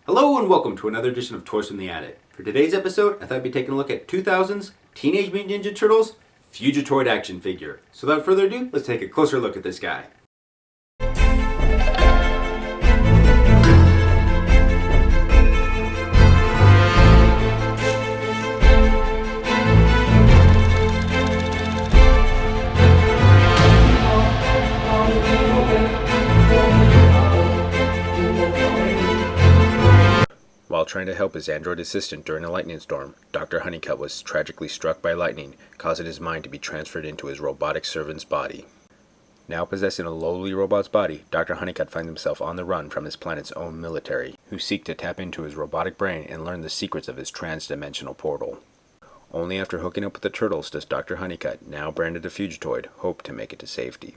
Hello and welcome to another edition of Toys from the Attic. For today's episode, I thought I'd be taking a look at 2000's Teenage Mutant Ninja Turtles fujetoid action figure. So without further ado, let's take a closer look at this guy. While trying to help his android assistant during a lightning storm, Dr. Honeycutt was tragically struck by lightning, causing his mind to be transferred into his robotic servant's body. Now possessing a lowly robot's body, Dr. Honeycutt finds himself on the run from his planet's own military, who seek to tap into his robotic brain and learn the secrets of his trans-dimensional portal. Only after hooking up with the turtles does Dr. Honeycutt, now branded a fujetoid, hope to make it to safety.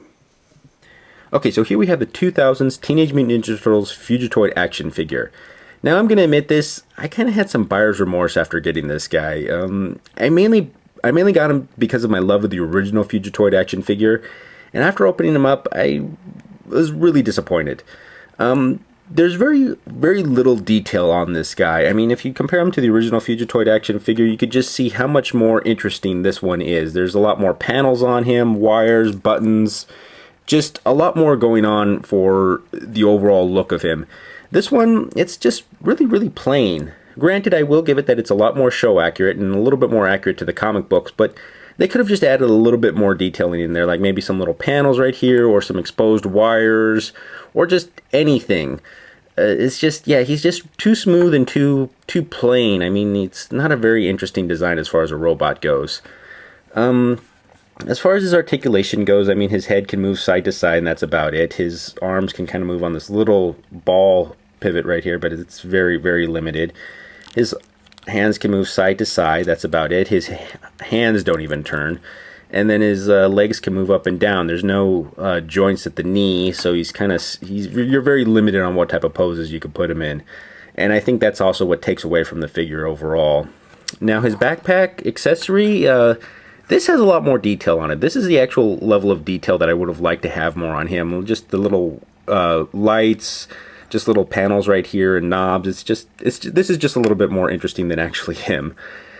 Okay, so here we have the 2000's Teenage Mutant Ninja Turtles fujetoid action figure. Now, I'm going to admit this, I kind of had some buyer's remorse after getting this guy. I mainly got him because of my love of the original fujetoid action figure, and after opening him up, I was really disappointed. There's very little detail on this guy. I mean, if you compare him to the original fujetoid action figure, you could just see how much more interesting this one is. There's a lot more panels on him, wires, buttons, just a lot more going on for the overall look of him. This one, it's just really plain. Granted, I will give it that it's a lot more show accurate and a little bit more accurate to the comic books, but they could have just added a little bit more detailing in there, like maybe some little panels right here, or some exposed wires, or just anything. It's just, yeah, he's just too smooth and too plain. I mean, it's not a very interesting design as far as a robot goes. As far as his articulation goes, I mean, his head can move side to side, and that's about it. His arms can kind of move on this little ball pivot right here, but it's very limited. His hands can move side to side, that's about it. His hands don't even turn. And then his legs can move up and down. There's no joints at the knee, so you're very limited on what type of poses you can put him in. And I think that's also what takes away from the figure overall. Now, his backpack accessory, this has a lot more detail on it. This is the actual level of detail that I would have liked to have more on him. Just the little lights, just little panels right here and knobs. This is just a little bit more interesting than actually him.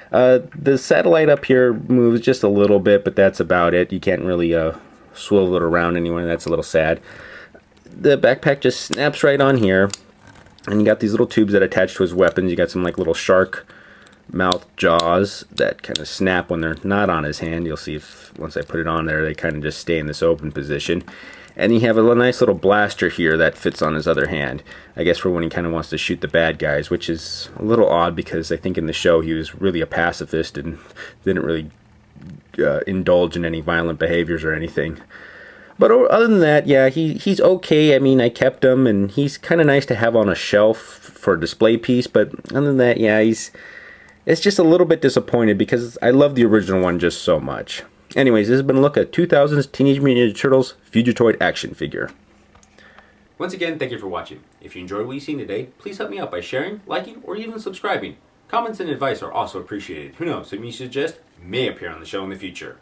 The satellite up here moves just a little bit, but that's about it. You can't really swivel it around anywhere. That's a little sad. The backpack just snaps right on here, and you got these little tubes that attach to his weapons. You got some like little shark mouth jaws that kind of snap when they're not on his hand. You'll see if once I put it on there, they kind of just stay in this open position. And you have a nice little blaster here that fits on his other hand, I guess for when he kind of wants to shoot the bad guys, which is a little odd because I think in the show he was really a pacifist and didn't really indulge in any violent behaviors or anything. But other than that, yeah, he's okay. I mean, I kept him, and he's kind of nice to have on a shelf for a display piece, but other than that, yeah, it's just a little bit disappointed because I love the original one just so much. Anyways, this has been a look at 2000's Teenage Mutant Ninja Turtles fujetoid action figure. Once again, thank you for watching. If you enjoyed what you've seen today, please help me out by sharing, liking, or even subscribing. Comments and advice are also appreciated. Who knows, something you suggest may appear on the show in the future.